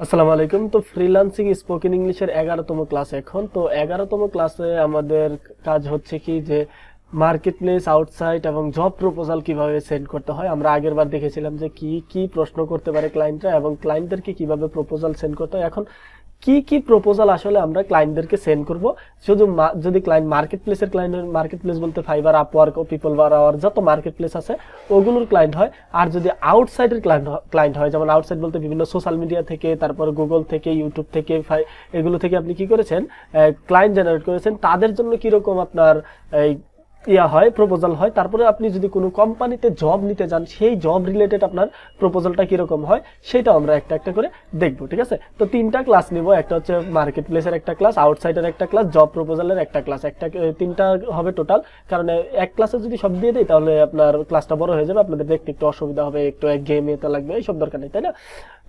আসসালামু আলাইকুম। তো ফ্রিল্যান্সিং স্পোকেন ইংলিশের 11তম ক্লাস এখন। তো 11তম ক্লাসে আমাদের কাজ হচ্ছে কি যে মার্কেট প্লেস, আউটসাইট এবং জব প্রপোজাল কিভাবে সেন্ড করতে হয়। আমরা আগের বার দেখেছিলাম যে কি কি প্রশ্ন করতে পারে ক্লায়েন্টরা এবং ক্লায়েন্টদেরকে কিভাবে প্রপোজাল সেন্ড করতে হয়। এখন কি কি প্রপোজাল আসলে আমরা ক্লায়েন্টদেরকে সেন্ড করব। শুধু যদি ক্লায়েন্ট মার্কেট প্লেসের ক্লায়েন্ট, মার্কেট প্লেস বলতে ফাইবার, আপওয়ার্ক ও পিপল আওয়ার যত মার্কেট প্লেস আছে ওগুলোর ক্লায়েন্ট হয়। আর যদি আউটসাইডের ক্লায়েন্ট হয়, যেমন আউটসাইড বলতে বিভিন্ন সোশ্যাল মিডিয়া থেকে, তারপর গুগল থেকে, ইউটিউব থেকে, এগুলো থেকে আপনি কি করেছেন, ক্লায়েন্ট জেনারেট করেছেন, তাদের জন্য কিরকম আপনার এই হয়, প্রপোজাল হয়। তারপরে আপনি যদি কোনো কোম্পানিতে জব নিতে যান, সেই জব রিলেটেড আপনার প্রপোজালটা কিরকম হয় সেটা আমরা একটা একটা করে দেখবো। ঠিক আছে, তো 3টা ক্লাস নিব। একটা হচ্ছে মার্কেট প্লেসের একটা ক্লাস, আউটসাইডের একটা ক্লাস, জব প্রপোজালের একটা ক্লাস। 3টা হবে টোটাল। কারণ এক ক্লাসে যদি সব দিয়ে দেয় তাহলে আপনার ক্লাসটা বড় হয়ে যাবে, আপনাদের দেখতে একটু অসুবিধা হবে, একটু এক গেমে লাগবে, এইসব দরকার নেই, তাই না?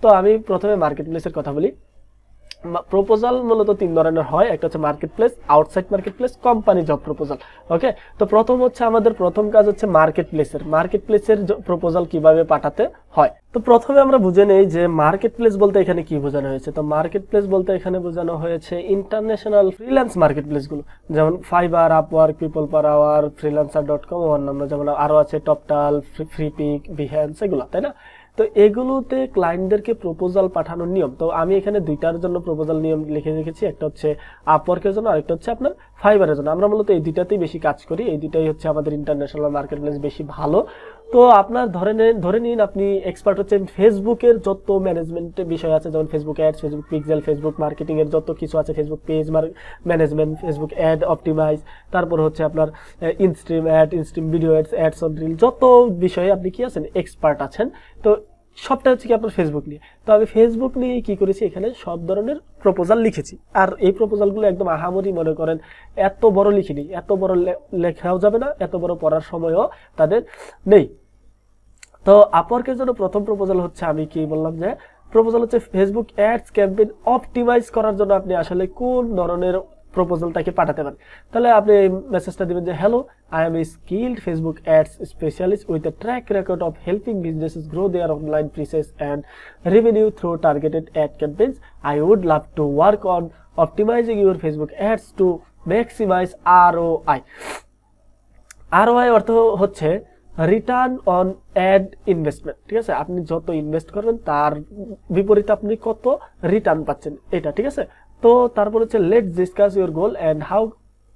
তো আমি প্রথমে মার্কেট প্লেসের কথা বলি। প্রপোজাল মূলত 3 ধরনের হয়। একটা হচ্ছে market place, outside market place, company job proposal. Okay, তো আমাদের প্রথম কাজ হচ্ছে মার্কেট প্লেসের প্রপোজাল কিভাবে পাঠাতে হয়। তো প্রথমে আমরা বুঝে নেই যে মার্কেট প্লেস বলতে এখানে কি বোঝানো হয়েছে। তো মার্কেট প্লেস বলতে এখানে বোঝানো হয়েছে ইন্টারন্যাশনাল ফ্রিল্যান্স মার্কেট প্লেসগুলো, যেমন Fiverr, Upwork, People Per Hour, freelancer.com, অন্যান্য যেমন আরো আছে টপটাল, ফ্রিপিক, বিহ্যান্স, এগুলো, তাই না? তো এগুলোতে ক্লায়েন্টদেরকে প্রপোজাল পাঠানোর নিয়ম, তো আমি এখানে 2টার জন্য প্রপোজাল নিয়ম লিখে রেখেছি। একটা হচ্ছে আপওয়ার্কের জন্য, আরেকটা হচ্ছে আপনার ফাইবারের জন্য। আমরা মূলত এই 2টাতেই বেশি কাজ করি, এই 2টাই হচ্ছে আমাদের ইন্টারন্যাশনাল মার্কেট প্লেস বেশি ভালো। তো আপনার ধরে নিন আপনি এক্সপার্ট হচ্ছেন ফেসবুকের যত ম্যানেজমেন্টের বিষয় আছে, যেমন Facebook ads, Facebook pixel, Facebook marketing এর যত কিছু আছে, Facebook page management, Facebook ad optimize, তারপর হচ্ছে আপনার instream ad, instream video ads, ads on reel, যত বিষয়ে আপনি কি আছেন, এক্সপার্ট আছেন। তো সবটা হচ্ছে কি আপনার ফেসবুক নিয়ে। তো আমি ফেসবুক নিয়ে কি করেছি, এখানে সব ধরনের প্রপোজাল লিখেছি। আর এই প্রপোজালগুলো একদম আহামরি মনে করেন এত বড় লিখিনি, এত বড় লেখাও যাবে না, এত বড় পড়ার সময়ও তাদের নেই। তো আপওয়ার্কের জন্য প্রথম প্রপোজাল হচ্ছে, আমি কি বললাম যে প্রপোজাল হচ্ছে ফেসবুক অ্যাডস ক্যাম্পেইন অপটিমাইজ করার জন্য আপনি আসলে কোন ধরনের প্রপোজালটাকে পাঠাতে পারেন। তাহলে আপনি এই মেসেজটা দিবেন যে hello, I am a skilled Facebook ads specialist with a track record of helping businesses grow their online presence and revenue through targeted ad campaigns. I would love to work on optimizing your Facebook ads to maximize ROI. ROI অর্থ হচ্ছে return on add investment. ঠিক আছে, আপনি যত invest করবেন তার বিপরীতে আপনি কত রিটার্ন পাচ্ছেন, এটা। ঠিক আছে, তো তারপর হচ্ছে let's discuss your goal and how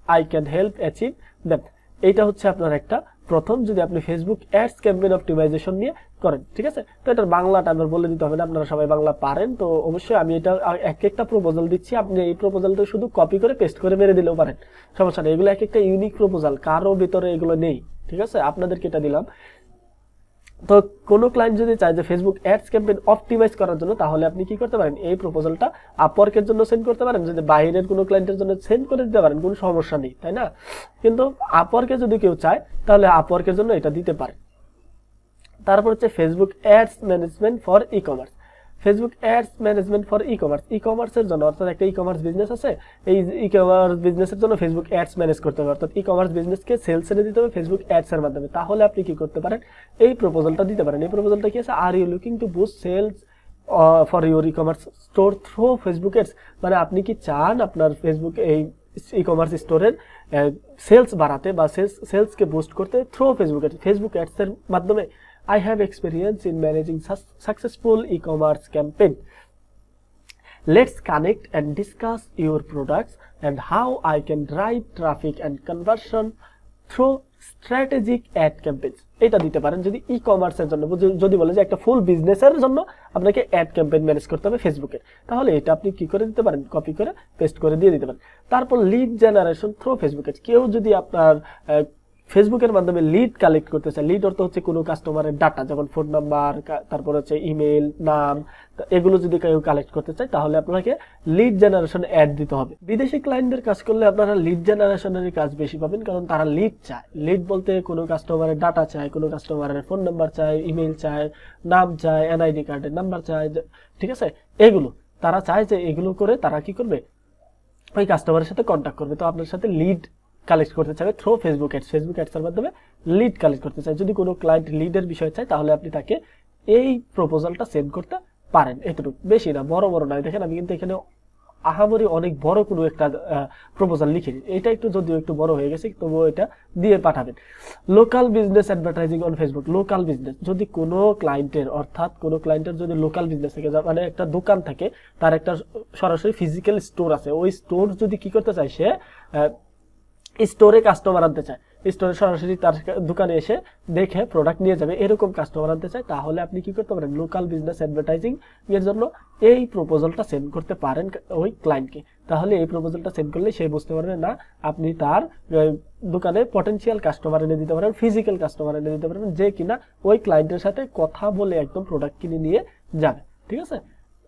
I can help achieve that. এইটা হচ্ছে আপনার একটা প্রথম, যদি আপনি ফেসবুক অ্যাডস ক্যাম্পেইন অপটিমাইজেশন নিয়ে করেন। ঠিক আছে, তো এটার বাংলাটা আমার বলে দিতে হবে না, আপনারা সবাই বাংলা পারেন। তো অবশ্যই আমি এটা এক একটা প্রপোজাল দিচ্ছি, আপনি এই প্রপোজালটা শুধু কপি করে পেস্ট করে মেরে দিলেও পারেন, সমস্যা নেই। এগুলো এক একটা ইউনিক প্রপোজাল, কারো ভিতরে এগুলো নেই। ঠিক আছে, আপনাদেরকে এটা দিলাম। তো কোনো ক্লায়েন্ট যদি চায় যে ফেসবুক অ্যাডস ক্যাম্পেইন অপটিমাইজ করার জন্য, তাহলে আপনি কি করতে পারেন, এই প্রপোজালটা আপওয়ার্কের জন্য সেন্ড করতে পারেন। যদি বাইরের কোনো ক্লায়েন্টের জন্য সেন্ড করে দিতে পারেন, কোনো সমস্যা নেই, তাই না? কিন্তু আপওয়ার্কে যদি কেউ চায় তাহলে আপওয়ার্কের জন্য এটা দিতে পারে। তারপর হচ্ছে Facebook ads management for e commerce. Facebook ads management for e commerce, ই কমার্সের জন্য, অর্থাৎ একটা ই কমার্স বিজনেস আছে, এই ই কমার্স বিজনেসের জন্য ফেসবুক অ্যাডস ম্যানেজ করতে হবে, অর্থাৎ ই কমার্স বিজনেসকে সেলস এনে দিতে হবে ফেসবুক অ্যাডস এর মাধ্যমে। তাহলে আপনি কি করতে পারেন, এই প্রপোজালটা দিতে পারেন। এই প্রপোজালটা কি আছে, are you looking to boost sales for your e-commerce store through Facebook ads. মানে আপনি কি চান আপনার ফেসবুক এই ই কমার্স স্টোরের সেলস বাড়াতে বা সেলসকে বুস্ট করতে থ্রু ফেসবুক অ্যাডস এর মাধ্যমে। I have experience in managing successful e-commerce campaign. Let's connect and discuss your products and how I can drive traffic and conversion through strategic ad campaigns. এটা দিতে পারেন যদি ই কমার্সের জন্য, যদি বলে যে একটা ফুল বিজনেসের জন্য আপনাকে অ্যাড ক্যাম্পেইন ম্যানেজ করতে হবে ফেসবুকে, তাহলে এটা আপনি কি করে দিতে পারেন, কপি করে পেস্ট করে দিয়ে দিতে পারেন। তারপর লিড জেনারেশন থ্রু ফেসবুক। কেউ যদি আপনার ফেসবুকের মাধ্যমে লিড কালেক্ট করতে চায়, লিড অর্থ হচ্ছে কোনো কাস্টমারের ডাটা, যেমন ফোন নাম্বার, তারপর হচ্ছে ইমেল, নাম, এগুলো যদি কেউ কালেক্ট করতে চায় তাহলে আপনাকে লিড জেনারেশন অ্যাড দিতে হবে। বিদেশি ক্লায়েন্টদের কাজ করলে আপনারা লিড জেনারেশনের কাজ বেশি পাবেন, কারণ তারা লিড চায়। লিড বলতে কোনো কাস্টমারের ডাটা চায়, কোনো কাস্টমারের ফোন নাম্বার চায়, ইমেল চায়, নাম চায়, এনআইডি কার্ডের নাম্বার চায়। ঠিক আছে, এগুলো তারা চায় যে এগুলো করে তারা কি করবে, ওই কাস্টমারের সাথে কন্ট্যাক্ট করবে। তো আপনার সাথে লিড কালেক্ট করতে চাবে থ্রু ফেসবুক অ্যাডস এর মাধ্যমে লিড কালেক্ট করতে চায়। যদি কোনো ক্লায়েন্ট লিডের বিষয় চায় তাহলে আপনি তাকে এই প্রপোজালটা সেন্ড করতে পারেন, এতটুকু, বেশি না, বড় বড় নয়। দেখেন আমি কিন্তু এখানে আহামরি অনেক বড় কোনো একটা প্রপোজাল লিখিনি, এটা একটু যদিও একটু বড় হয়ে গেছে, তবুও এটা দিয়ে পাঠাবেন। Local business advertising on Facebook. Local business, যদি কোনো ক্লায়েন্টের, অর্থাৎ কোনো ক্লায়েন্টের যদি লোকাল বিজনেস থাকে, মানে একটা দোকান থাকে, তার একটা সরাসরি ফিজিক্যাল স্টোর আছে, ওই স্টোর যদি কি করতে চায়, সে স্টোরে কাস্টমার আনতে চায়, স্টোরে সরাসরি তার দোকানে এসে দেখে প্রোডাক্ট নিয়ে যাবে, এরকম কাস্টমার আনতে চায়, তাহলে আপনি কি করতে পারেন, লোকাল বিজনেস অ্যাডভার্টাইজিং এর জন্য এই প্রপোজালটা সেন্ড করতে পারেন ওই ক্লায়েন্টকে। তাহলে এই প্রপোজালটা সেন্ড করলে সে বুঝতে পারবে না আপনি তার দোকানে পটেনশিয়াল কাস্টমার এনে দিতে পারেন, ফিজিক্যাল কাস্টমার এনে দিতে পারবেন, যে কিনা ওই ক্লায়েন্টের সাথে কথা বলে একদম প্রোডাক্ট কিনে নিয়ে যাবে। ঠিক আছে,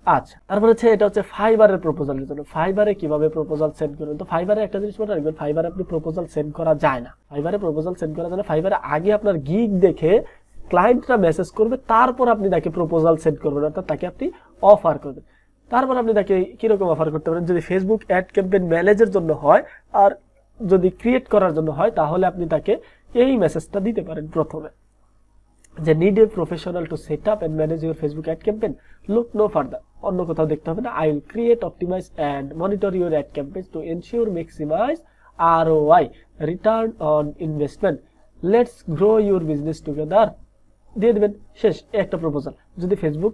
আচ্ছা, তারপর হচ্ছে এটা হচ্ছে ফাইবারের প্রপোজালের জন্য। ফাইবারে কিভাবে প্রপোজাল সেন্ড করবেন? তো ফাইবারে একটা জিনিস মনে রাখবেন, ফাইবারে আপনি প্রপোজাল সেন্ড করা যায় না। ফাইবারে প্রপোজাল সেন্ড করা যায় না। ফাইবারে আগে আপনার গিগ দেখে ক্লায়েন্টরা মেসেজ করবে, তারপর আপনি তাকে প্রপোজাল সেন্ড করবেন, অর্থাৎ তাকে আপনি অফার করবেন। তারপর আপনি তাকে কিরকম অফার করতে পারেন, যদি ফেসবুক অ্যাড ক্যাম্পেইন ম্যানেজের জন্য হয় আর যদি ক্রিয়েট করার জন্য হয়, তাহলে আপনি তাকে এই মেসেজটা দিতে পারেন প্রথমে, যে need a professional to set up and manage your Facebook ad campaign, look no further. অন্য কোথাও দেখতে হবে না। I will create, optimize and monitor your ad campaign to ensure maximize ROI, return on investment, let's grow your business together, দিয়ে দেবেন, শেষ। একটা proposal. যদি ফেসবুক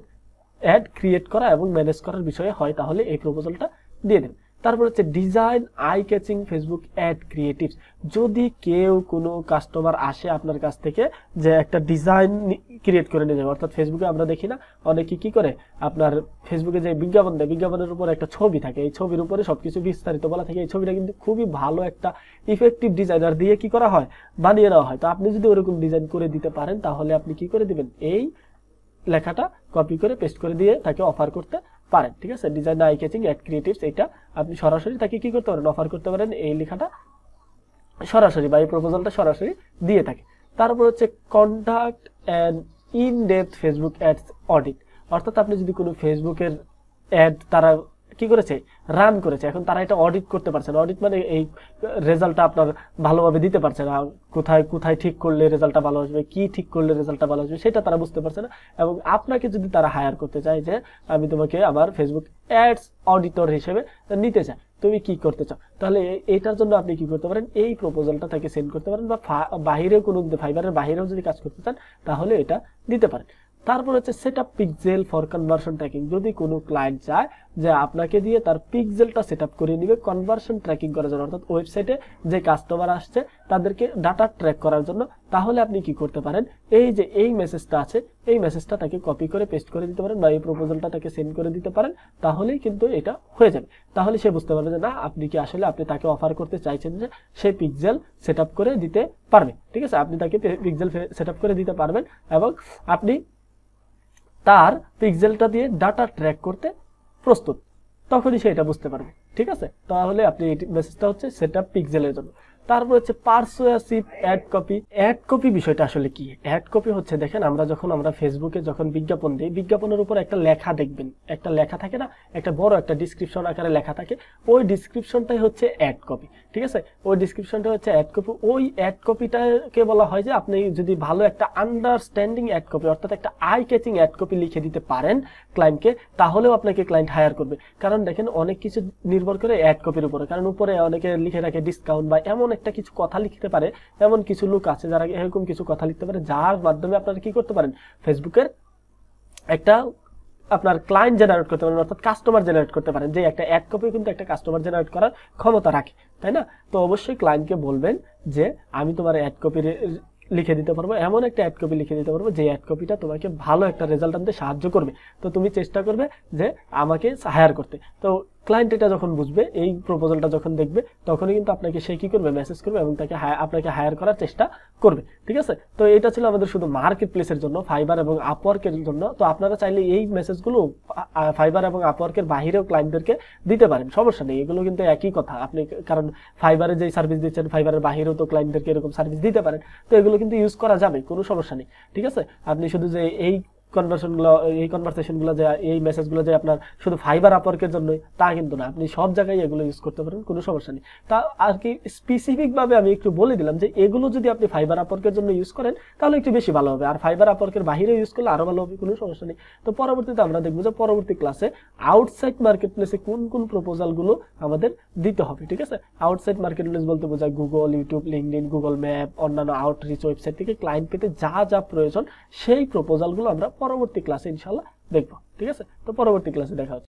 অ্যাড ক্রিয়েট করা এবং ম্যানেজ করার বিষয়ে হয়, তাহলে এই প্রপোজালটা দিয়ে দেবেন। তারপর হচ্ছে design eye catching Facebook ad creatives. যদি কেউ কোনো কাস্টমার আসে আপনার কাছ থেকে, যে একটা ডিজাইন ক্রিয়েট করে নিয়ে যাবে, অর্থাৎ ফেসবুকে আমরা দেখি না অনেকে কি করে, আপনার ফেসবুকে যে বিজ্ঞাপন দেয়, বিজ্ঞাপনের উপর একটা ছবি থাকে, এই ছবির উপরে সবকিছু বিস্তারিত বলা থাকে, এই ছবিটা কিন্তু খুবই ভালো একটা ইফেক্টিভ ডিজাইনার দিয়ে কি করা হয়, বানিয়ে নেওয়া হয়। তো আপনি যদি ওরকম ডিজাইন করে দিতে পারেন, তাহলে আপনি কি করে দিবেন, এই লেখাটা কপি করে পেস্ট করে দিয়ে তাকে অফার করতে পারেন। ঠিক আছে, design eye catching ad creatives, এটা আপনি সরাসরি তাকে কি করতে পারেন, অফার করতে পারেন, এই লেখাটা সরাসরি বা এই প্রপোজালটা সরাসরি দিয়ে থাকে। তারপর হচ্ছে conduct an in depth Facebook ads audit, অর্থাৎ আপনি যদি কোনো ফেসবুকের অ্যাড তারা কি করেছে, রান করেছে, এখন তারা এটা অডিট করতে পারছে না। অডিট মানে এই রেজাল্টটা আপনার ভালোভাবে দিতে পারছে না, কোথায় কোথায় ঠিক করলে রেজাল্টটা ভালো আসবে, কি ঠিক করলে রেজাল্টটা ভালো আসবে, সেটা তারা বুঝতে পারছে না। এবং আপনাকে যদি তারা হায়ার করতে চায়, যে আমি তোমাকে আমার ফেসবুক অ্যাডস অডিটর হিসেবে নিতে চাই, তুমি কি করতে চাও, তাহলে এইটার জন্য আপনি কি করতে পারেন, এই প্রপোজালটা তাকে সেন্ড করতে পারেন, বা বাহিরেও কোনো ফাইবারের বাহিরেও যদি কাজ করতে চান, তাহলে এটা দিতে পারেন। তারপর হচ্ছে set up pixel for conversion tracking. যদি কোনো ক্লায়েন্ট চায় যে আপনাকে দিয়ে তার পিক্সেলটা সেট আপ করে নিবে কনভার্সন ট্র্যাকিং করার জন্য, অর্থাৎ ওয়েবসাইটে যে কাস্টমার আসছে তাদেরকে ডাটা ট্র্যাক করার জন্য, তাহলে আপনি কি করতে পারেন, এই যে এই মেসেজটা আছে, এই মেসেজটা তাকে কপি করে পেস্ট করে দিতে পারেন, বা এই প্রপোজালটা তাকে সেন্ড করে দিতে পারেন, তাহলেই কিন্তু এটা হয়ে যাবে। তাহলে সে বুঝতে পারবে যে না, আপনি কি আসলে আপনি তাকে অফার করতে চাইছেন যে সে পিক্সেল সেট আপ করে দিতে পারবে। ঠিক আছে, আপনি তাকে পিক্সেল সেট আপ করে দিতে পারবেন, এবং আপনি তার পিক্সেলটা দিয়ে ডাটা ট্র্যাক করতে প্রস্তুত, তখনই সে এটা বুঝতে পারবে। ঠিক আছে, তাহলে আপনি এই মেসেজটা হচ্ছে সেটআপ পিক্সেলের জন্য। তারপর হচ্ছে পারসুয়েসিভ অ্যাড কপি। অ্যাড কপি বিষয়টা আসলে কি? অ্যাড কপি হচ্ছে, দেখেন আমরা ফেসবুকে যখন বিজ্ঞাপন দিই, বিজ্ঞাপনের উপর একটা লেখা দেখবেন, একটা লেখা থাকে না, একটা বড় একটা ডিসক্রিপশন আকারে লেখা থাকে, ওই ডিসক্রিপশনটাই হচ্ছে অ্যাড কপি। ঠিক আছে, ওই ডিসক্রিপশনটা হচ্ছে অ্যাড কপি। ওই অ্যাড কপিটাকে বলা হয় যে আপনি যদি ভালো একটা আন্ডারস্ট্যান্ডিং অ্যাড কপি, অর্থাৎ একটা আই ক্যাচিং অ্যাড কপি লিখে দিতে পারেন ক্লায়েন্টকে, তাহলেও আপনাকে ক্লায়েন্ট হায়ার করবে। কারণ দেখেন অনেক কিছু নির্ভর করে অ্যাড কপির উপরে, কারণ উপরে অনেকে লিখে রাখে ডিসকাউন্ট, বা এমন একটা কিছু কথা লিখতে পারে, এমন কিছু লোক আছে যারা এরকম কিছু কথা লিখতে পারে, যার মাধ্যমে আপনারা কি করতে পারেন, ফেসবুকের একটা আপনার ক্লায়েন্ট জেনারেট করতে পারেন, অর্থাৎ কাস্টমার জেনারেট করতে পারেন। যে একটা অ্যাড কপি কিন্তু একটা কাস্টমার জেনারেট করার ক্ষমতা রাখে, তাই না? তো অবশ্যই ক্লায়েন্টকে বলবেন যে আমি তোমার অ্যাড কপি লিখে দিতে পারবো, এমন একটা অ্যাড কপি লিখে দিতে পারবো যে অ্যাড কপিটা তোমাকে ভালো একটা রেজাল্ট আনতে সাহায্য করবে। তো তুমি চেষ্টা করবে যে আমাকে হায়ার করতে। তো ক্লায়েন্ট এটা যখন বুঝবে, এই প্রপোজালটা যখন দেখবে, তখনই কিন্তু আপনাকে সে কি করবে, মেসেজ করবে এবং তাকে আপনাকে হায়ার করার চেষ্টা করবে। ঠিক আছে, তো এটা ছিল আমাদের শুধু মার্কেট প্লেসের জন্য, ফাইবার এবং আপওয়ার্কের জন্য। তো আপনারা চাইলে এই মেসেজগুলো ফাইবার এবং আপওয়ার্কের বাহিরেও ক্লায়েন্টদেরকে দিতে পারেন, সমস্যা নেই। এগুলো কিন্তু একই কথা, আপনি কারণ ফাইবারে যেই সার্ভিস দিচ্ছেন, ফাইবারের বাহিরেও তো ক্লায়েন্টদেরকে এরকম সার্ভিস দিতে পারেন। তো এগুলো কিন্তু ইউজ করা যাবে, কোনো সমস্যা নেই। ঠিক আছে, আপনি শুধু যে এই কনভারসেশনগুলো যে এই মেসেজগুলো যে আপনার শুধু ফাইবার আপওয়ার্কের জন্য তা কিন্তু না, আপনি সব জায়গায় এগুলো ইউজ করতে পারেন, কোনো সমস্যা নেই। তা আর কি স্পেসিফিক ভাবে আমি একটু বলে দিলাম যে এগুলো যদি আপনি ফাইবার আপওয়ার্কের জন্য ইউজ করেন তাহলে একটু বেশি ভালো হবে, আর ফাইবার আপওয়ার্কের বাইরে ইউজ করলে আরো ভালো হবে, কোনো সমস্যা নেই। তো পরবর্তীতে আমরা দেখবো যে পরবর্তী ক্লাসে আউটসাইড মার্কেট প্লেসে কোন কোন প্রপোজাল গুলো আমাদের দিতে হবে, ঠিক আছে। আউটসাইড মার্কেট প্লেস বলতে বোঝায় Google, YouTube, LinkedIn, Google map, অন্যান্য আউটরিচ ওয়েবসাইট থেকে ক্লায়েন্ট পেতে যা যা প্রয়োজন সেই প্রপোজাল গুলো আমরা পরবর্তী ক্লাসে ইনশাআল্লাহ দেখবো, ঠিক আছে। তো পরবর্তী ক্লাসে দেখা হচ্ছে।